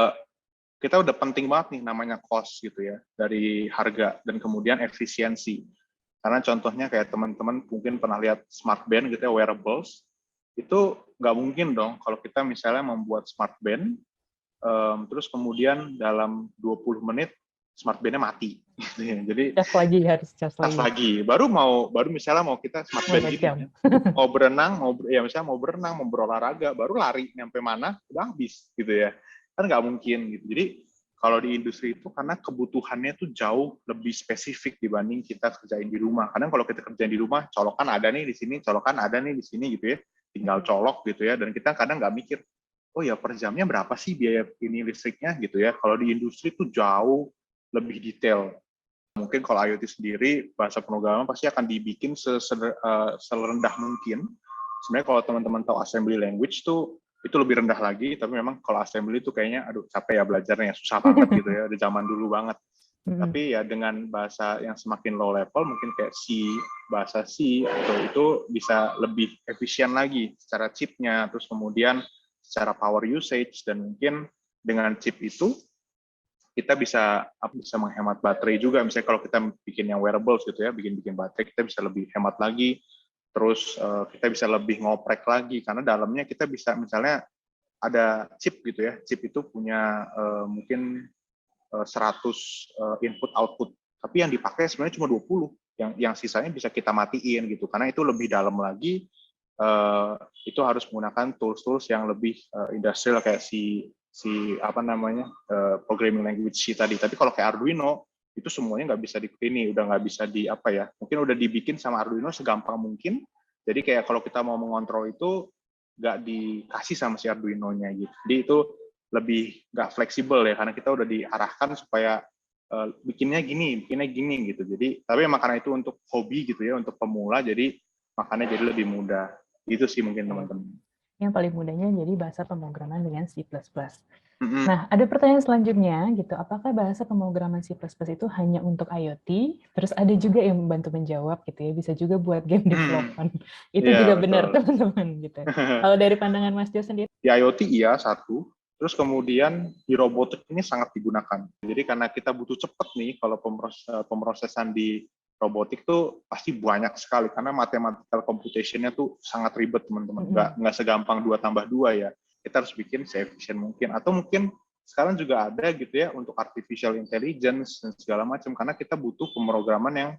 kita udah penting banget nih namanya cost gitu ya, dari harga dan kemudian efisiensi. Karena contohnya kayak teman-teman mungkin pernah lihat smart band gitu ya, wearables, itu nggak mungkin dong kalau kita misalnya membuat smart band, terus kemudian dalam 20 menit smart band-nya mati. Gitu ya. Jadi harus cas lagi. Baru misalnya mau kita smart band gini, mau berenang, mau berolahraga, baru lari nyampe mana udah habis gitu ya. Kan nggak mungkin gitu. Jadi kalau di industri itu karena kebutuhannya tuh jauh lebih spesifik dibanding kita kerjain di rumah. Karena kalau kita kerjain di rumah, colokan ada nih di sini, colokan ada nih di sini gitu ya. Tinggal colok gitu ya. Dan kita kadang nggak mikir, oh ya per jamnya berapa sih biaya ini listriknya gitu ya. Kalau di industri tuh jauh lebih detail. Mungkin kalau IoT sendiri, bahasa pemrograman pasti akan dibikin serendah mungkin. Sebenarnya kalau teman-teman tahu assembly language tuh, itu lebih rendah lagi, tapi memang kalau assembly itu kayaknya, aduh capek ya belajarnya, susah banget gitu ya, di zaman dulu banget. Tapi ya dengan bahasa yang semakin low level, mungkin kayak C, bahasa C, atau itu bisa lebih efisien lagi secara chipnya, terus kemudian secara power usage, dan mungkin dengan chip itu, kita bisa menghemat baterai juga. Misalnya kalau kita bikin yang wearables gitu ya, bikin baterai, kita bisa lebih hemat lagi. Terus kita bisa lebih ngoprek lagi karena dalamnya kita bisa misalnya ada chip gitu ya, chip itu punya mungkin 100 input output, tapi yang dipakai sebenarnya cuma 20, yang sisanya bisa kita matiin gitu, karena itu lebih dalam lagi, itu harus menggunakan tools yang lebih industrial kayak programming language C tadi. Tapi kalau kayak Arduino itu semuanya udah nggak bisa mungkin udah dibikin sama Arduino segampang mungkin. Jadi kayak kalau kita mau mengontrol itu nggak dikasih sama si Arduino-nya gitu. Jadi itu lebih nggak fleksibel ya, karena kita udah diarahkan supaya bikinnya gini gitu. Jadi tapi makanya itu untuk hobi gitu ya, untuk pemula, jadi makanya jadi lebih mudah. Itu sih mungkin teman-teman. Yang paling mudahnya jadi bahasa pemrograman dengan C++. Mm-mm. Nah, ada pertanyaan selanjutnya gitu. Apakah bahasa pemrograman C++ itu hanya untuk IoT? Terus ada juga yang membantu menjawab gitu ya. Bisa juga buat game development. Itu Iya, juga benar betul. teman-teman gitu. Kalau dari pandangan Mas Jo sendiri? Di IoT iya satu. Terus kemudian di robotik ini sangat digunakan. Jadi karena kita butuh cepat nih, kalau pemrosesan di robotik tuh pasti banyak sekali, karena mathematical computation-nya tuh sangat ribet teman-teman. Nggak segampang 2+2 ya. Kita harus bikin se-efisien mungkin. Atau mungkin sekarang juga ada gitu ya untuk artificial intelligence dan segala macam, karena kita butuh pemrograman yang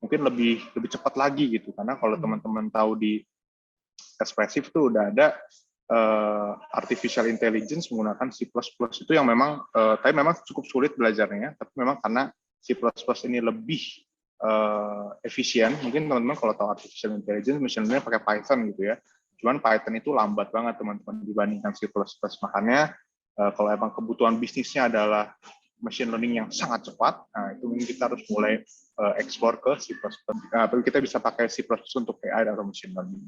mungkin lebih cepat lagi gitu. Karena kalau teman-teman tahu di Espressif tuh udah ada artificial intelligence menggunakan C++ itu yang memang tapi memang cukup sulit belajarnya, tapi memang karena C++ ini lebih efisien. Mungkin teman-teman kalau tahu artificial intelligence machine learning pakai Python gitu ya, cuman Python itu lambat banget teman-teman dibandingkan C++. Makanya kalau emang kebutuhan bisnisnya adalah machine learning yang sangat cepat, nah itu mungkin kita harus mulai explore ke C++. Tapi kita bisa pakai C++ untuk AI atau machine learning.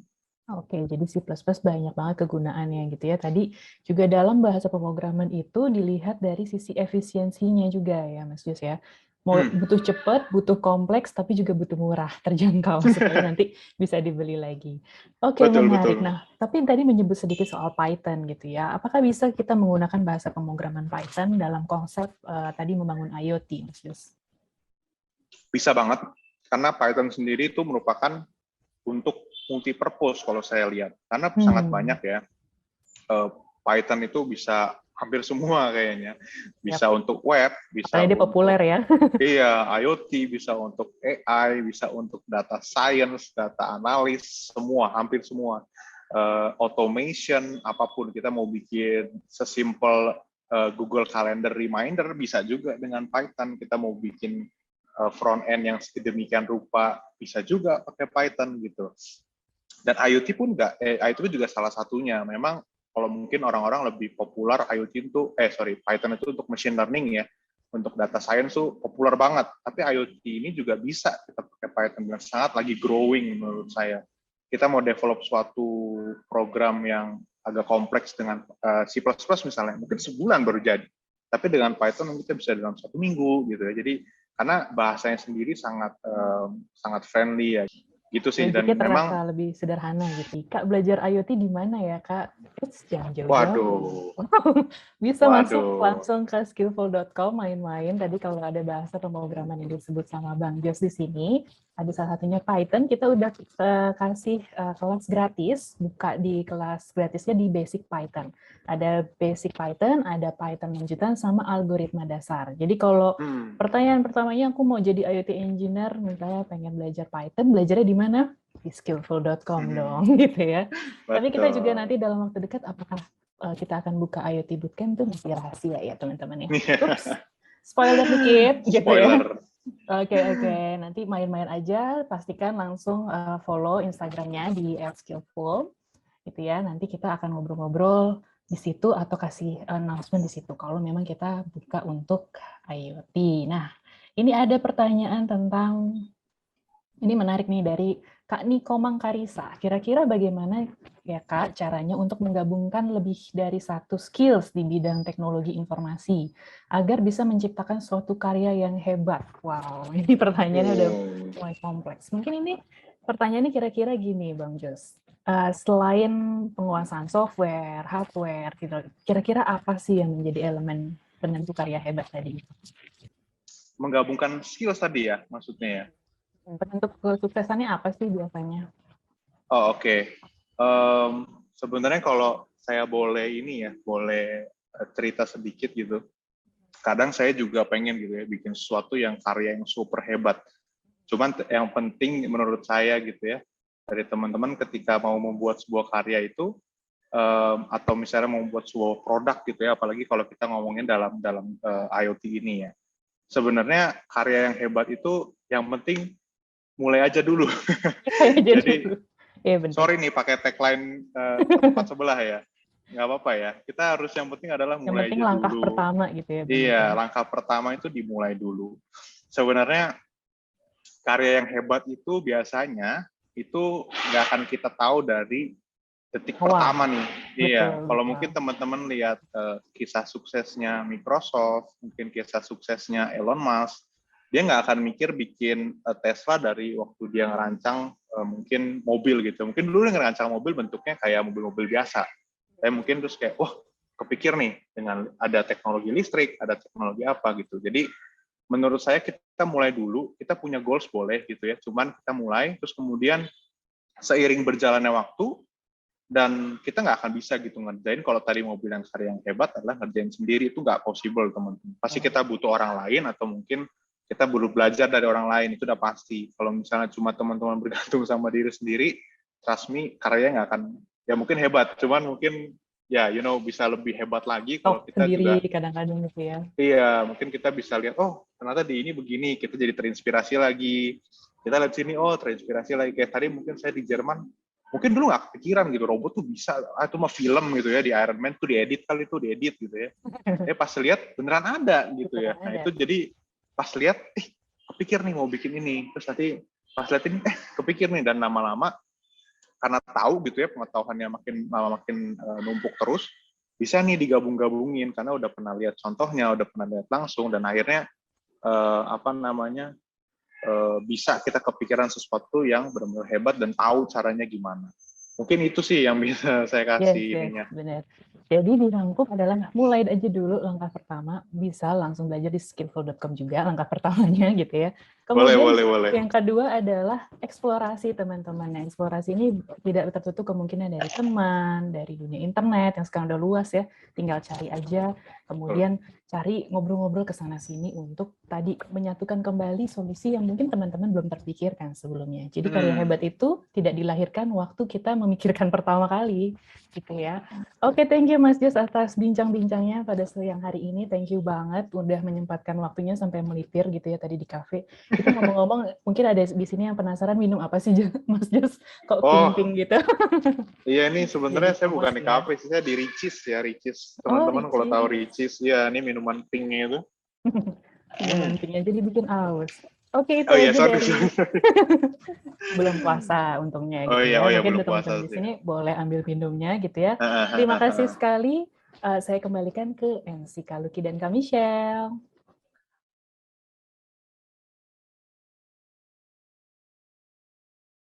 Oke, jadi C++ banyak banget kegunaannya gitu ya. Tadi juga dalam bahasa pemrograman itu dilihat dari sisi efisiensinya juga ya, Mas Jus ya. Mau butuh cepat, butuh kompleks, tapi juga butuh murah, terjangkau supaya nanti bisa dibeli lagi. Oke, Betul, menarik. betul. Nah, tapi tadi menyebut sedikit soal Python gitu ya. Apakah bisa kita menggunakan bahasa pemrograman Python dalam konsep tadi membangun IoT, Mas Jus? Bisa banget, karena Python sendiri itu merupakan untuk multi-purpose kalau saya lihat. Karena sangat banyak ya. Python itu bisa hampir semua kayaknya. Bisa untuk web, bisa Makanya dia untuk populer ya. iya, IoT, bisa untuk AI, bisa untuk data science, data analis, semua, hampir semua. Automation, apapun. Kita mau bikin sesimpel Google Calendar reminder, bisa juga dengan Python. Kita mau bikin front end yang sedemikian rupa, bisa juga pakai Python gitu. Dan IoT pun IoT juga salah satunya. Memang kalau mungkin orang-orang lebih populer IoT itu, Python itu untuk machine learning ya, untuk data science tuh populer banget. Tapi IoT ini juga bisa kita pakai Python, dan sangat lagi growing menurut saya. Kita mau develop suatu program yang agak kompleks dengan C++ misalnya, mungkin sebulan baru jadi. Tapi dengan Python kita bisa dalam 1 minggu gitu ya. Jadi karena bahasanya sendiri sangat friendly ya. Gitu sih. Dan memang terasa lebih sederhana gitu. Kak belajar IoT di mana ya, Kak? Jangan Waduh. jauh-jauh. Bisa masuk langsung ke skillful.com main-main. Tadi kalau ada bahasa pemrograman yang disebut sama Bang Jos di sini, ada salah satunya Python. Kita udah kasih kelas gratis, buka di kelas gratisnya di Basic Python. Ada Basic Python, ada Python lanjutan, sama algoritma dasar. Jadi kalau pertanyaan pertamanya aku mau jadi IoT engineer, misalnya pengen belajar Python, belajarnya di mana? Di skillful.com dong, gitu ya. Betul. Tapi kita juga nanti dalam waktu dekat, apakah kita akan buka IoT Bootcamp, itu masih rahasia ya teman-teman ya. Ups, spoiler dikit, gitu ya. Oke, nanti main-main aja, pastikan langsung follow Instagramnya di @skillful, gitu ya. Nanti kita akan ngobrol-ngobrol di situ atau kasih announcement di situ kalau memang kita buka untuk IoT. Nah, ini ada pertanyaan tentang, ini menarik nih dari Kak Niko Mangkarisa. Kira-kira bagaimana ya Kak caranya untuk menggabungkan lebih dari satu skills di bidang teknologi informasi agar bisa menciptakan suatu karya yang hebat? Wow, ini pertanyaannya udah mulai kompleks. Mungkin ini pertanyaannya kira-kira gini Bang Jos. Selain penguasaan software, hardware, gitu, kira-kira apa sih yang menjadi elemen penentu karya hebat tadi? Menggabungkan skills tadi ya, maksudnya ya? Penentu kesuksesannya apa sih biasanya? Oh, oke. Sebenarnya kalau saya boleh boleh cerita sedikit gitu. Kadang saya juga pengen gitu ya, bikin sesuatu yang karya yang super hebat. Cuman yang penting menurut saya gitu ya, dari teman-teman ketika mau membuat sebuah karya itu, atau misalnya mau membuat sebuah produk gitu ya, apalagi kalau kita ngomongin dalam IoT ini ya. Sebenarnya karya yang hebat itu yang penting mulai aja dulu. Iya benar. Sorry nih pakai tagline tempat sebelah ya. Nggak apa-apa ya. Kita harus yang penting adalah Yang mulai penting aja langkah dulu. pertama gitu ya. Iya, langkah pertama itu dimulai dulu. Sebenarnya karya yang hebat itu biasanya itu nggak akan kita tahu dari detik pertama nih. Iya, kalau mungkin teman-teman lihat kisah suksesnya Microsoft, mungkin kisah suksesnya Elon Musk, dia nggak akan mikir bikin Tesla dari waktu dia ngerancang mungkin mobil gitu. Mungkin dulu dia ngerancang mobil bentuknya kayak mobil-mobil biasa. Tapi mungkin terus kayak, wah kepikir nih dengan ada teknologi listrik, ada teknologi apa gitu. Jadi menurut saya kita mulai dulu, kita punya goals boleh gitu ya, cuman kita mulai, terus kemudian seiring berjalannya waktu, dan kita nggak akan bisa gitu ngerjain, kalau tadi mobil yang karya yang hebat adalah ngerjain sendiri, itu nggak possible teman-teman. Pasti kita butuh orang lain, atau mungkin kita perlu belajar dari orang lain, itu udah pasti. Kalau misalnya cuma teman-teman bergantung sama diri sendiri, trust me, karyanya nggak akan, ya mungkin hebat, cuman mungkin ya bisa lebih hebat lagi kalau kita sendiri juga kadang-kadang gitu ya. iya, mungkin kita bisa lihat, oh ternyata di ini begini, kita jadi terinspirasi lagi. Kita lihat sini, oh terinspirasi lagi. Kayak tadi mungkin saya di Jerman, mungkin dulu nggak kepikiran gitu, robot tuh bisa, itu mah film gitu ya, di Iron Man tuh diedit kali itu, diedit gitu ya. Pas lihat beneran ada gitu ya. Nah itu jadi pas lihat, kepikir nih mau bikin ini. Terus nanti pas lihat ini, kepikir nih, dan lama-lama karena tahu gitu ya, pengetahuannya makin numpuk terus, bisa nih digabung-gabungin karena udah pernah lihat contohnya, udah pernah lihat langsung, dan akhirnya bisa kita kepikiran sesuatu yang benar-benar hebat dan tahu caranya gimana. Mungkin itu sih yang bisa saya kasih ininya. Benar. Jadi dirangkum adalah mulai aja dulu langkah pertama, bisa langsung belajar di skillful.com juga langkah pertamanya gitu ya. Kemudian boleh. yang kedua adalah eksplorasi teman-teman. Nah, eksplorasi ini tidak tertutup kemungkinan dari teman, dari dunia internet yang sekarang udah luas ya. Tinggal cari aja, kemudian cari ngobrol-ngobrol ke sana sini untuk tadi menyatukan kembali solusi yang mungkin teman-teman belum terpikirkan sebelumnya. Jadi karya hebat itu tidak dilahirkan waktu kita memikirkan pertama kali gitu ya. Oke, thank you Mas Jos atas bincang-bincangnya pada siang hari ini. Thank you banget udah menyempatkan waktunya sampai melipir gitu ya tadi di kafe. Kita ngomong-ngomong, mungkin ada di sini yang penasaran minum apa sih Mas Jos? Kok pink-pink gitu? Iya, ini sebenarnya saya bukan di kafe sih, saya di Ricis ya, Ricis. Teman-teman kalau tahu Ricis, ya ini minuman pinknya itu. Minuman pinknya jadi bikin aus. Oke, itu aja dari belum puasa untungnya gitu ya. Mungkin teman-teman di sini boleh ambil minumnya gitu ya. Terima kasih sekali. Saya kembalikan ke MC Kaluki dan Kak Michelle.